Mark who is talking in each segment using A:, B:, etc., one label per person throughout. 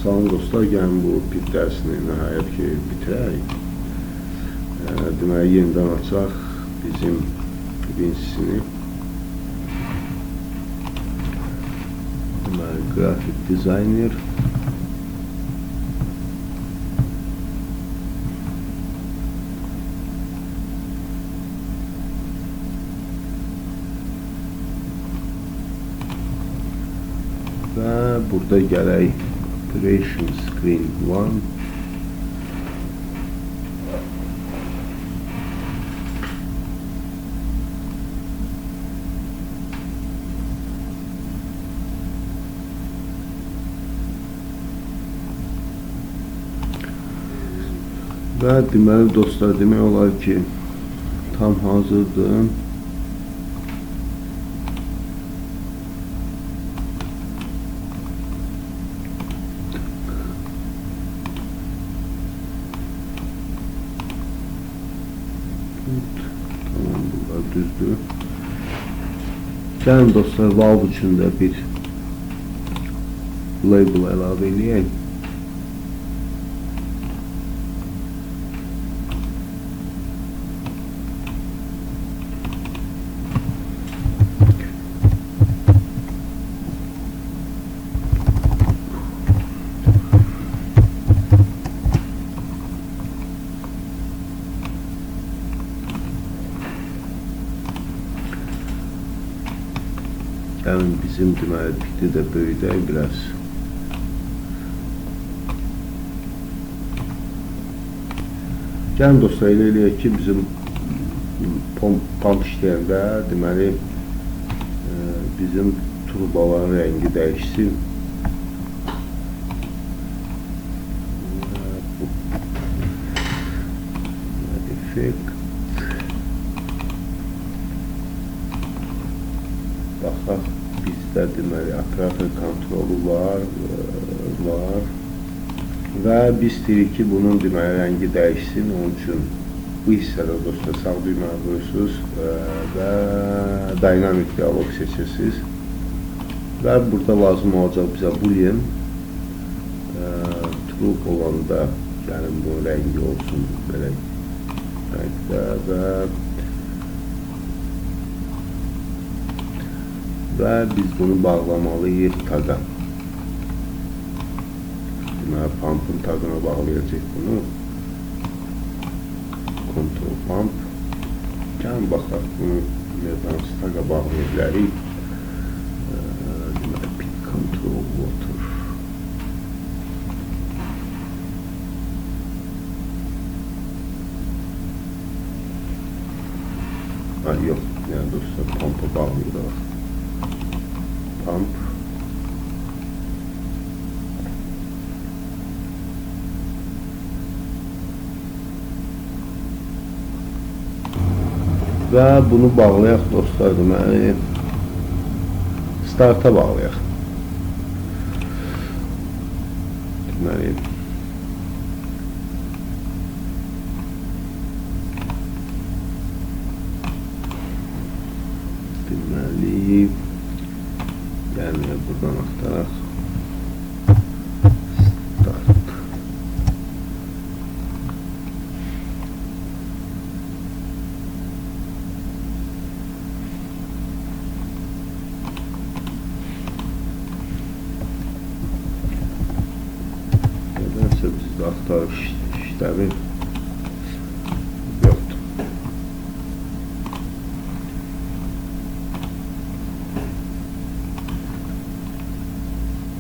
A: Salam dostlar, gəlin bu pit dərsini nəhayət ki bitirək. Deməli, yenidən açaq bizim birincisini. Deməli, grafik dizayner. Və burada gələk Creation Screen 1. Və deməli dostlar, demək olar ki tam hazırdır. Tamam, bunlar düzdür. Gəlin dostlar, valve üçün də bir label əlavə edəyək. Gəlin bizim deməli piti də böyüdək biraz. Gəlin dostlar, elə eləyək ki bizim pump işləyəndə deməli bizim turbaların rəngi dəyişsin. Effekt. Baxaq, bizdə deməli atrafı kontrolu var və biz deyirik ki bunun deməli rəngi dəyişsin. Onun üçün bu hissədə dostlar sağ düyməni vurursuz və dynamic dialog seçirsiniz və burada lazım olacaq bizə boolean true olanda, yəni bu rəngi olsun belə rəngdə və biz bunu bağlamalıyıq taqa. Deməli, pumpın taqına bağlayacaq bunu. Control pump. Gəlin baxaq, bunu nədən taqa bağlaya bilərik. Deməli, pit control water. Yox, yəni dostlar, pumpa bağlayırıq. Pump və bunu bağlayaq dostlar, deməli starta bağlayaq. Deməli yəni buradan axtaraq start. Nədənsə bizdə axtarış işləvi yoxdur.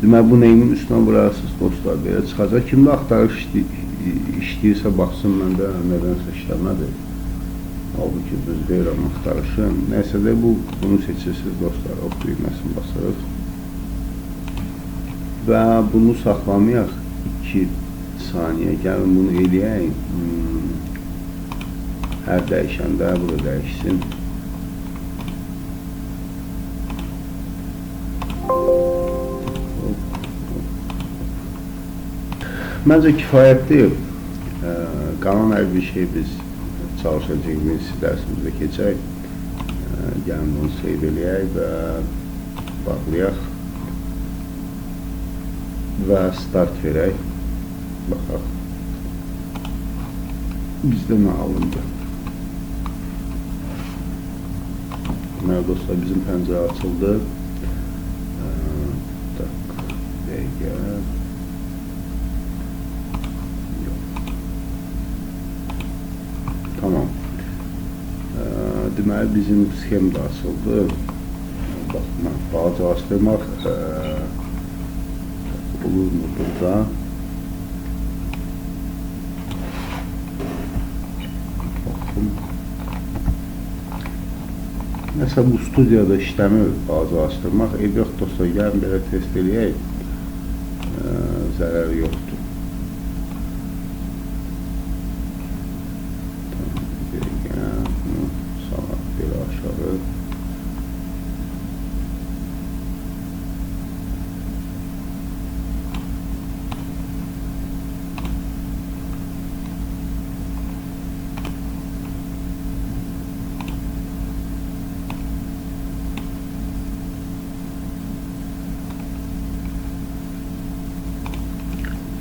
A: Deməli, bu neyimin üstünə vurarısınız dostlar, belə çıxacaq. Kimdə axtarış işləyirsə baxsın, məndə nədənsə işləmədi. Halbuki düz deyirəm axtarışın. Nəysə də bunu seçirsiniz dostlar, ok düyməsini basırıq. Və bunu saxlamayaq 2 saniyə. Gəlin bunu eləyək. Hər dəyişəndə bunu dəyişsin. Məncə kifayətdir. Qalan hər bir şey biz çalışacağımız dərsimizdə keçək. Gəlin bunu save eləyək və bağlayaq. və start verək. Baxaq. Bizdə nə alındı? Deməli dostlar, bizim pəncərə açıldı. Dəqiqə. Tamam. Deməli bizim sxem də açıldı. Baxma, balaca açdırmaq olur mu burada? Baxın. Məsələn, bu studiyada işləmir balaca açdırmaq. Yox dostlar, gəlin belə test eləyək. Zərəri yoxdur.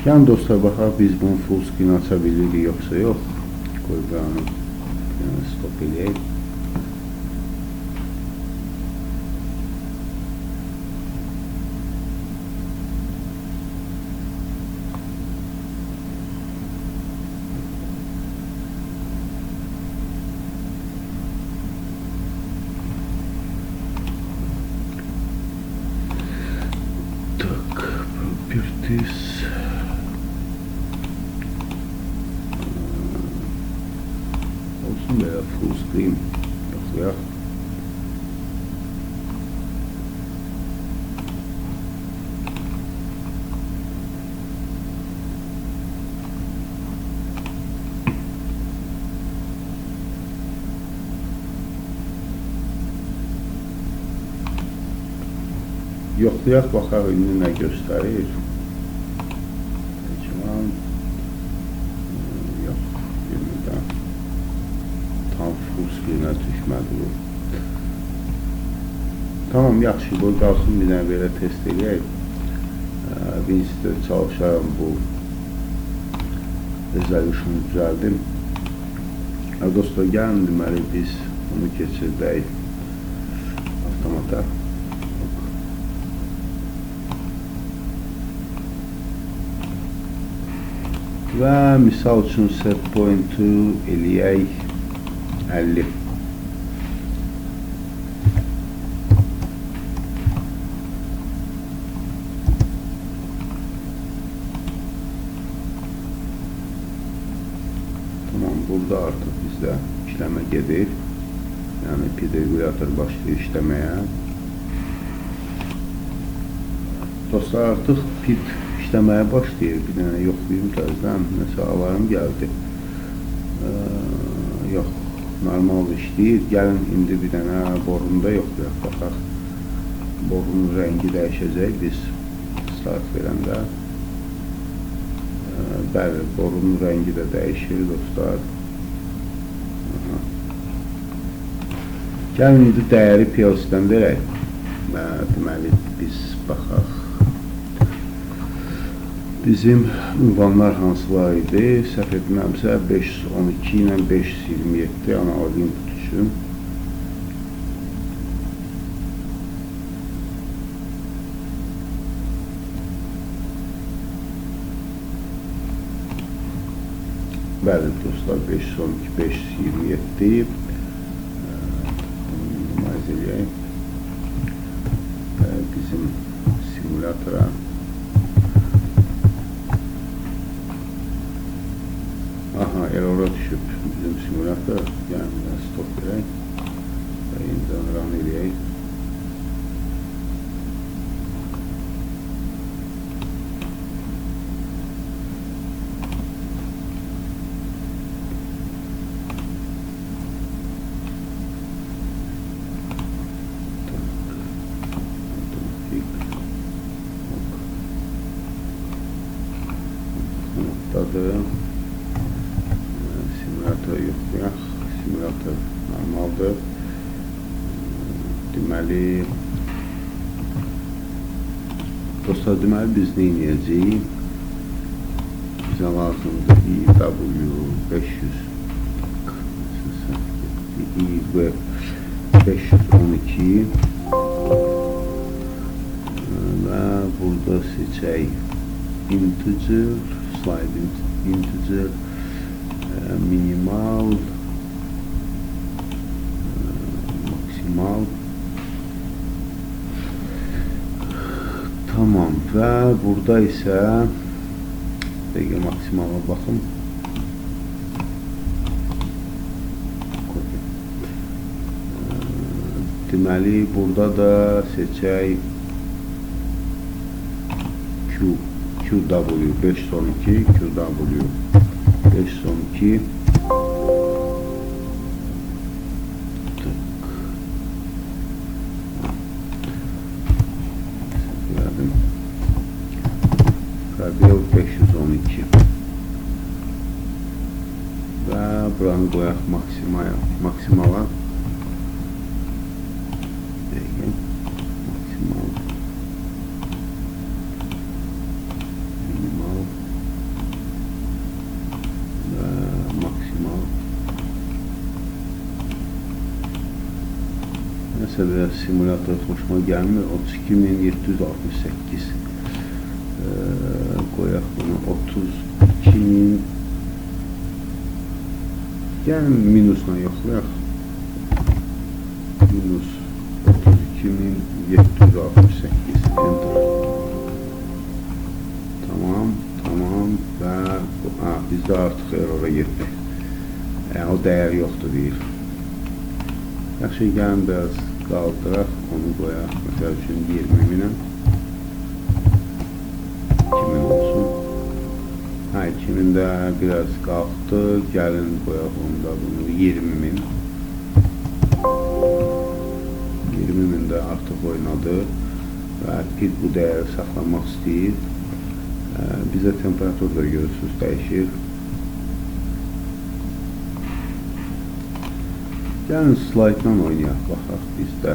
A: Yəni dostlar, baxaq biz bunu full screen aça bilirik yoxsa yox. Qoy bunu stop eləyək. Tak, properties. Veya full screen yoxlayaq. Yoxlayaq, baxaq indi nə göstərir. Yox, yenidən tam full screen-ə düşmədi bu. Tamam, yaxşı, bu qalsın, bir dənə belə test eləyək. Windows-da çalışarım bu resolution-u düzəldim. Dostlar, gəlin deməli biz bunu keçirdək avtomata. Və misal üçün set point-u eləyək 50. Tamam, burada artıq bizdə işləmə gedir. Yəni PID regulator başlayır işləməyə. Dostlar, artıq PID işləməyə başlayır. Bir dənə yoxlayayım təzədən. Nəsə alarım gəldi. Yox, normal işləyir. Gəlin indi bir dənə borunda yoxlayaq. Baxaq. Borunun rəngi dəyişəcək biz start verəndə. Bəli, borunun rəngi də dəyişir dostlar. Gəlin indi dəyəri PLC-dən verək. Deməli biz baxaq. Bizim ünvanlar hansı var idi? Səhv etmirəmsə 512 ilə 527 analog input üçün. Bəli dostlar, 512 527 minimize eləyək. Bizim simulatora errora düşüb bizim simulator. Yəni stop verək və yenidən run eləyək. Noktadır. Simulator yoxlayaq. Simulator normaldır. Deməli Dostlar, deməli biz nə edəcəyik? Bizə lazımdır IW512 və burada seçək integer, slide integer, minimal, maksimal. Tamam və burada isə dəqiqə maksimala baxın. Deməli burada da seçək QW512 Probel 512 və buranı qoyaq maksimala. Maksimal, minimal və maksimal. Məsələn, simulator xoşuma gəlmir. 32768 qoyaq bunu 32000. Yəni minusla yoxlayaq. Minus 32768 enter. Tamam və bizdə artıq errora getdi. O dəyər yoxdur deyir. Yaxşı, gəlin biraz qaldıraq, onu qoyaq. Məsəl üçün 20.000-ə 2000 olsun. 2000-də biraz qalxdı. Gəlin qoyaq onda bunu 20.000. 20.000-də artıq oynadı və PID bu dəyəri saxlamaq istəyir. Bizə temperatur da görürsünüz dəyişir. Gəlin slaytdan oynayaq, baxaq bizdə.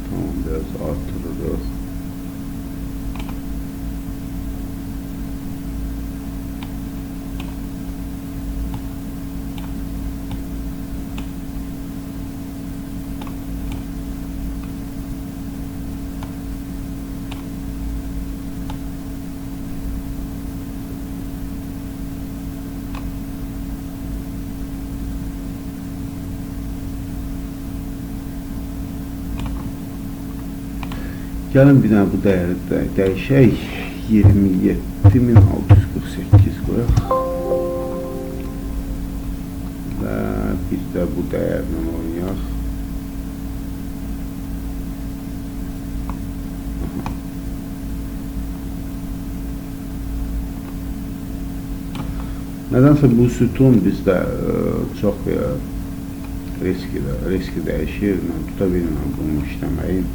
A: Tamam, biraz artırırıq. Gəlin bir dənə bu dəyəri dəyişək. 27648 qoyaq. Və bir də bu dəyərlə oynayaq. Nədənsə bu sütun bizdə çox riski dəyişir. Mən tuta bilmirəm bunu işləməyin.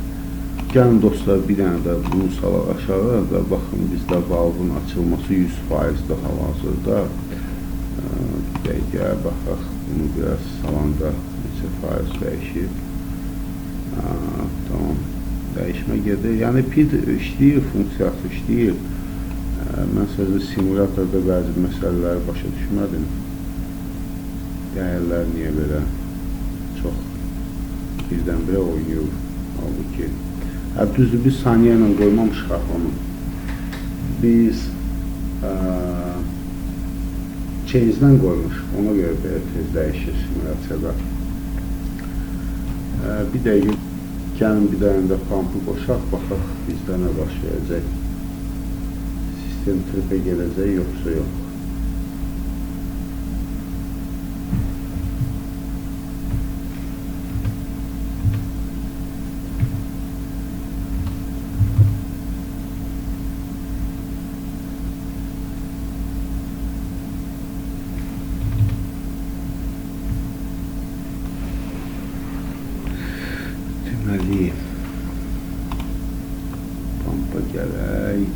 A: Gəlin dostlar, bir dənə də bunu salaq aşağı və baxın bizdə valvın açılması 100%-dir hal-hazırda. Bir dəqiqə baxaq, bunu biraz salanda neçə faiz dəyişir. Tamam, dəyişmə gedir. Yəni PID işləyir, funksiyası işləyir. Mən sözü simulatorda bəzi məsələləri başa düşmədim. Dəyərlər niyə belə çox birdən-birə oynayır. Halbuki düzdür, biz saniyə ilə qoymamışıq onu. Biz change-dən qoymuşuq, ona görə belə tez dəyişir simülasiyada. Bir dəqiqə, gəlin bir dənə də pumpı qoşaq, baxaq bizdə nə baş verəcək. Sistem tripə gələcək, yoxsa yox. Deməli, pampa gələk,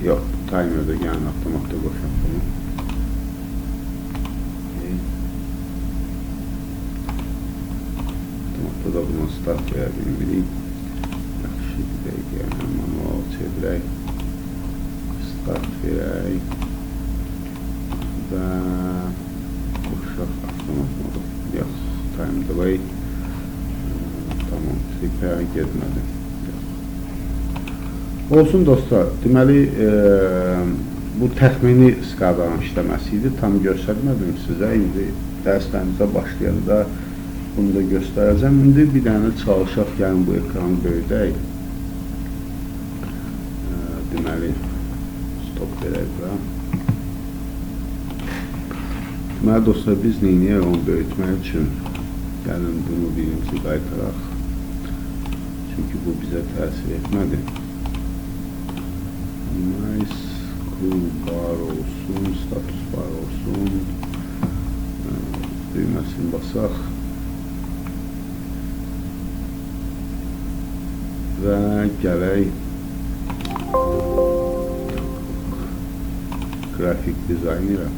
A: yox, timerdə gəlin avtomatda qoşaq bunu. Avtomatda da buna start verə bilmirik. Yaxşı, bir dəqiqə, manual çevirək. Start verək. Və uşaq avtomat modu. Yox, time delay. Tamam, repair getmədi. Olsun dostlar, deməli bu təxmini skalanın işləməsi idi. Tam göstərmədim sizə. İndi dərslərimizə başlayanda bunu da göstərəcəm. İndi bir dənə çalışaq, gəlin bu ekranı böyüdək. Deməli, stop verək bura. Deməli dostlar, biz neyniyək onu böyütmək üçün? Gəlin bunu birinci qaytaraq. Çünki bu bizə təsir etmədi. Nice. Bar olsun, status bar olsun, düyməsini basaq və gələk grafik dizaynera.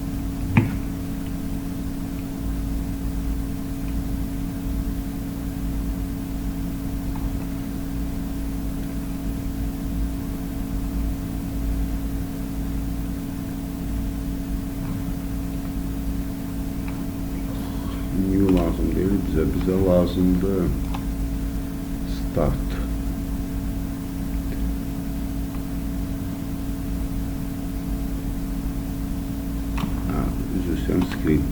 A: New lazım deyil bizə lazımdır start. Üzr istəyirəm, screen.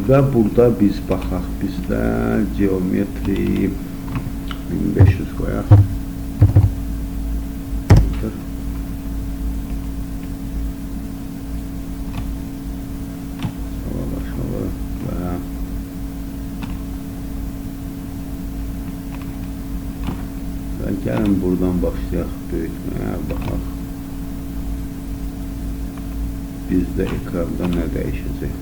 A: Və burada biz baxaq, bizdə geometri 1500 qoyaq. Aşağı aşağı və gəlin buradan başlayaq böyütməyə, baxaq. Bizdə ekranda nə dəyişəcək?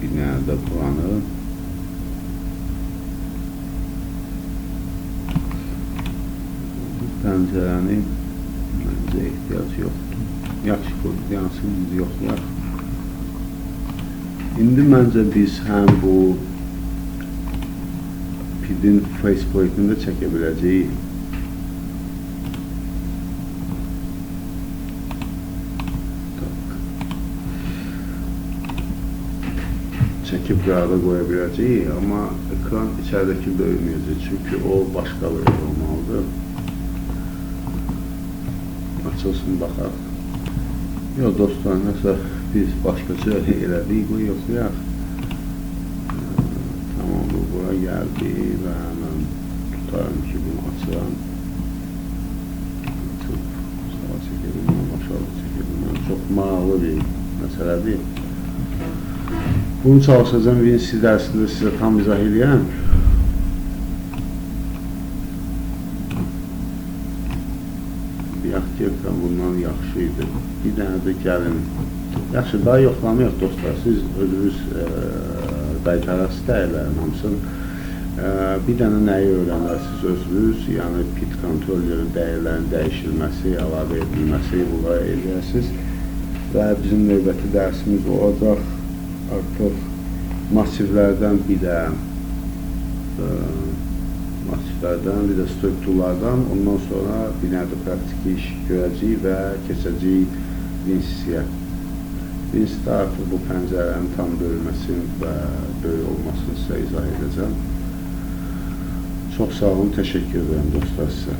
A: Binada puanı pəncərəni məncə ehtiyac yoxdur. Yaxşı qoyduk, yansın, biz yoxlayaq. İndi məncə biz həm bu PID-in faceplate'ini də çəkə biləcəyik. Çəkib qərarda qoya biləcəyik, amma ekran içəridəki böyüməyəcək, çünki o başqa bir olmalıdır. Açılsın, baxaq. Yox, dostlar, nəsə biz başqaca elədik, bu yoxlayaq. Tamam, bu bura gəldi və mən tutarım ki, bunu açıram. Açıb, sağa çəkilməm, aşağı çəkilməm. Çox maraqlı bir məsələdir. Bunu çalışacağım VNC dərsində sizə tam izah edəyəm. Deyək ki, ekran bundan yaxşı idi. Bir dənə də gəlin. Yaxşı, daha yoxlamayaq dostlar. Siz özünüz qaytaraq dəyərlərin hamısını. Bir dənə nəyi öyrənərsiniz özünüz, yəni PID kontrollerin dəyərlərin dəyişilməsi, əlavə edilməsi, bunları edərsiniz. Və bizim növbəti dərsimiz olacaq. Artıq masivlərdən bir də strukturlardan, ondan sonra binada praktiki iş görəcəyik və keçəcəyik VNC-yə. VNC-də artıq bu pəncərənin tam bölünməsini və böyük olmasını sizə izah edəcəm. Çox sağ olun, təşəkkür edirəm dostlar sizə.